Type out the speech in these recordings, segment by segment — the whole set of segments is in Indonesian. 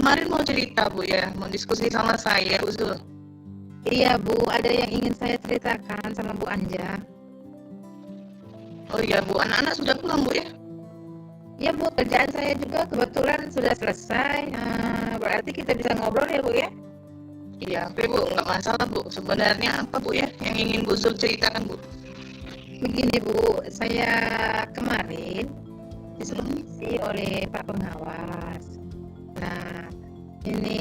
kemarin mau cerita Bu ya, mau diskusi sama saya Bu Zul. Iya Bu, ada yang ingin saya ceritakan sama Bu Anja. Oh iya Bu, anak-anak sudah pulang Bu ya? Ya Bu, kerjaan saya juga kebetulan sudah selesai. Berarti kita bisa ngobrol ya Bu ya? Iya, tapi Bu nggak masalah Bu. Sebenarnya apa Bu ya yang ingin Bu Zul ceritakan Bu? Begini Bu, saya kemarin disuruh oleh Pak Pengawas. Nah, ini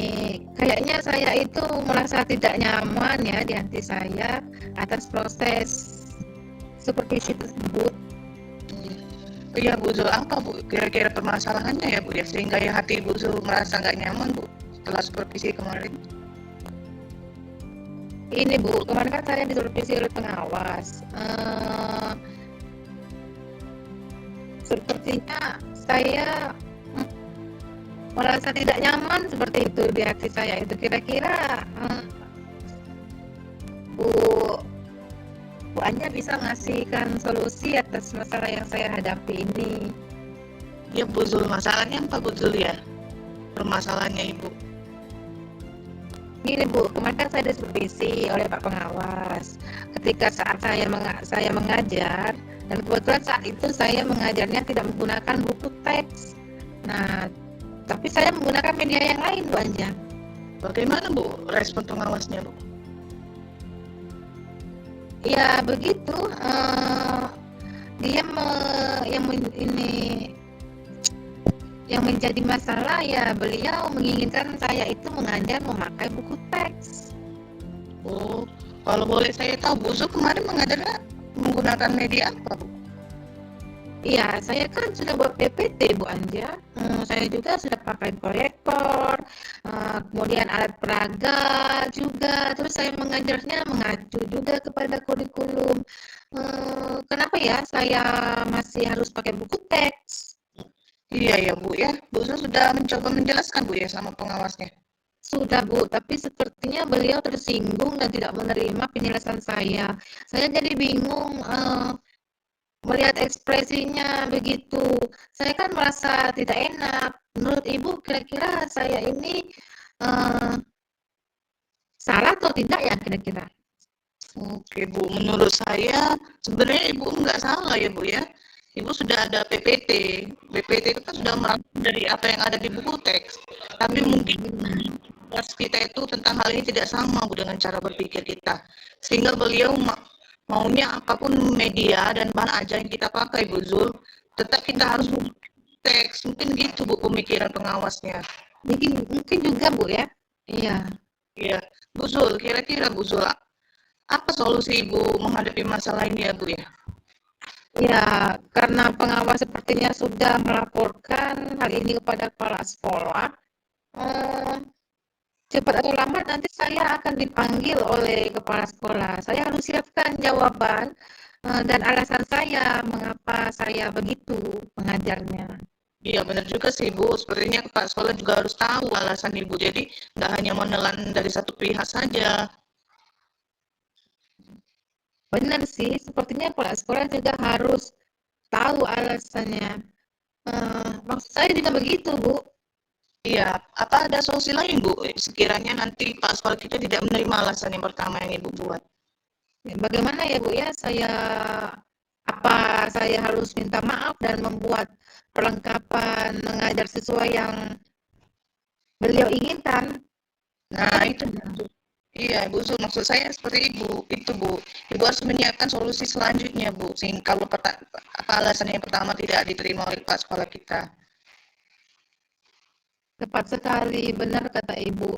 kayaknya saya itu merasa tidak nyaman ya di hati saya atas proses supervisi tersebut. Oh iya Bu Zul, apa Bu kira-kira permasalahannya ya Bu ya, sehingga ya hati Bu Zul merasa nggak nyaman Bu setelah supervisi kemarin? Ini Bu, kemarin kan saya disuruh oleh pengawas. Sepertinya saya merasa tidak nyaman seperti itu di hati saya itu. Kira-kira Bu Anja bisa ngasihkan solusi atas masalah yang saya hadapi ini. Ya Bu Zul, masalahnya apa Bu Zul ya? Permasalahannya Ibu. Gini Bu, kemarin kan saya disupervisi oleh Pak Pengawas. Ketika saat saya mengajar, dan kebetulan saat itu saya mengajarnya tidak menggunakan buku teks. Nah, tapi saya menggunakan media yang lain Bu Anja. Bagaimana Bu respon pengawasnya Bu? Ya begitu, dia yang menjadi masalah ya beliau menginginkan saya itu mengajar memakai buku teks. Oh, kalau boleh saya tahu Bu Zul kemarin mengajarnya menggunakan media apa Bu? Iya, saya kan sudah buat PPT Bu Anja. Saya juga sudah pakai proyektor, kemudian alat peraga juga. Terus saya mengajarnya mengacu juga kepada kurikulum. Kenapa ya saya masih harus pakai buku teks? Iya ya Bu ya, Bu Zul sudah mencoba menjelaskan Bu ya sama pengawasnya. Sudah Bu, tapi sepertinya beliau tersinggung dan tidak menerima penjelasan saya. Saya jadi bingung melihat ekspresinya begitu. Saya kan merasa tidak enak. Menurut Ibu, kira-kira saya ini salah atau tidak ya kira-kira? Oke Bu, menurut saya sebenarnya Ibu nggak salah ya Bu ya. Ibu sudah ada PPT. PPT itu kan sudah merangkum dari apa yang ada di buku teks. Tapi mungkin kita itu tentang hal ini tidak sama Bu dengan cara berpikir kita. Sehingga beliau maunya apapun media dan bahan ajar yang kita pakai Bu Zul, tetap kita harus teks. Mungkin gitu Bu pemikiran pengawasnya. Mungkin juga Bu ya. Iya. Iya, Bu Zul, kira-kira Bu Zul, apa solusi Ibu menghadapi masalah ini ya Bu ya? Ya, karena pengawas sepertinya sudah melaporkan hal ini kepada kepala sekolah. Cepat atau lambat nanti saya akan dipanggil oleh kepala sekolah. Saya harus siapkan jawaban dan alasan saya mengapa saya begitu mengajarnya. Iya benar juga sih Bu, sepertinya kepala sekolah juga harus tahu alasan Ibu, jadi nggak hanya menelan dari satu pihak saja. Benar sih, sepertinya kepala sekolah juga harus tahu alasannya. Maksud saya juga begitu, Bu. Iya, apa ada solusi lain Bu, sekiranya nanti Pak sekolah kita tidak menerima alasan yang pertama yang Ibu buat? Bagaimana ya, Bu ya? Apa saya harus minta maaf dan membuat perlengkapan mengajar sesuai yang beliau inginkan? Nah itu Bu. Iya Bu, maksud saya seperti itu Bu. Ibu harus menyiapkan solusi selanjutnya Bu, sehingga kalau apa alasan yang pertama tidak diterima oleh Pak sekolah kita. Tepat sekali, benar kata Ibu.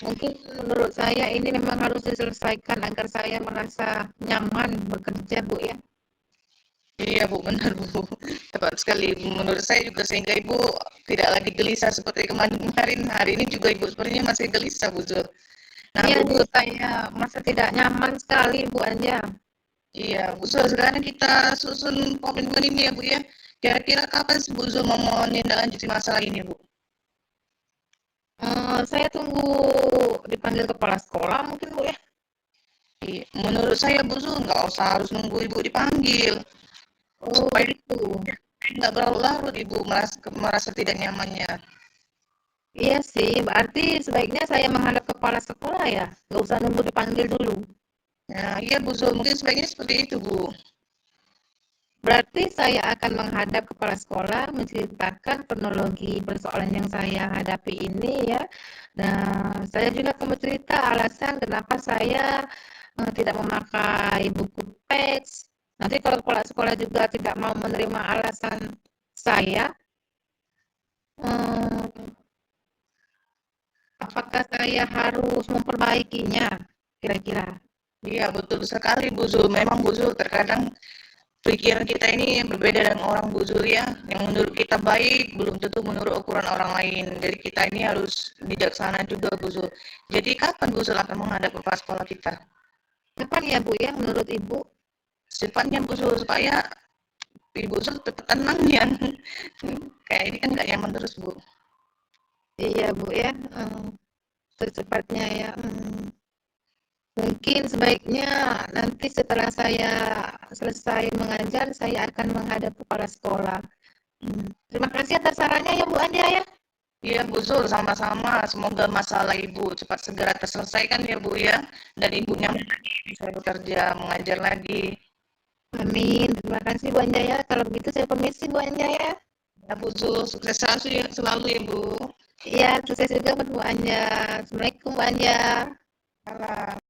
Mungkin menurut saya ini memang harus diselesaikan agar saya merasa nyaman bekerja, Bu ya. Iya Bu, benar Bu. Tepat sekali. Menurut saya juga sehingga Ibu tidak lagi gelisah seperti kemarin. Hari ini juga Ibu sepertinya masih gelisah Bu Zul. Nah Iya, Bu, saya merasa tidak nyaman sekali, Bu Anja. iya Bu Zul, sekarang kita susun komitmen ini ya Bu ya. Kira-kira kapan Bu Zul mau menindaklanjuti masalah ini Bu? Saya tunggu dipanggil kepala sekolah mungkin, Bu ya. Menurut saya Bu Zul nggak usah harus nunggu Ibu dipanggil. Oh, Supaya gitu. nggak berlarut-larut Ibu merasa tidak nyamannya. Iya sih, berarti sebaiknya saya menghadap kepala sekolah ya? Nggak usah nunggu dipanggil dulu. Nah, iya Bu Zul, mungkin sebaiknya seperti itu Bu. Berarti saya akan menghadap kepala sekolah, menceritakan kronologi persoalan yang saya hadapi ini ya. Nah, saya juga akan bercerita alasan kenapa saya tidak memakai buku teks. Nanti kalau kepala sekolah juga tidak mau menerima alasan saya, eh, apakah saya harus memperbaikinya? Kira-kira. Iya betul sekali Bu Zul. Memang Bu Zul terkadang pikiran kita ini yang berbeda dengan orang Bu Zul ya. Yang menurut kita baik belum tentu menurut ukuran orang lain. Jadi kita ini harus bijaksana juga Bu Zul. Jadi kapan Bu Zul akan menghadap kepala sekolah kita? Kapan ya Bu ya menurut Ibu? Secepatnya Bu Zul supaya Ibu Zul tetap tenang ya. Kayak ini kan nggak nyaman terus Bu. Iya Bu ya, secepatnya ya. Mungkin sebaiknya nanti setelah saya selesai mengajar, saya akan menghadap kepala sekolah. Terima kasih atas sarannya ya Bu Anja ya. Iya Bu Zul, sama-sama. Semoga masalah Ibu cepat segera terselesaikan ya Bu ya. Dan Ibu nyaman lagi bisa bekerja, mengajar lagi. Amin. Terima kasih Bu Anja ya. Kalau begitu saya permisi Bu Anja ya. Ya Bu Zul, sukses selalu ya Bu. Iya, sukses juga buat Bu Anja. Assalamualaikum Bu Anja. Salam.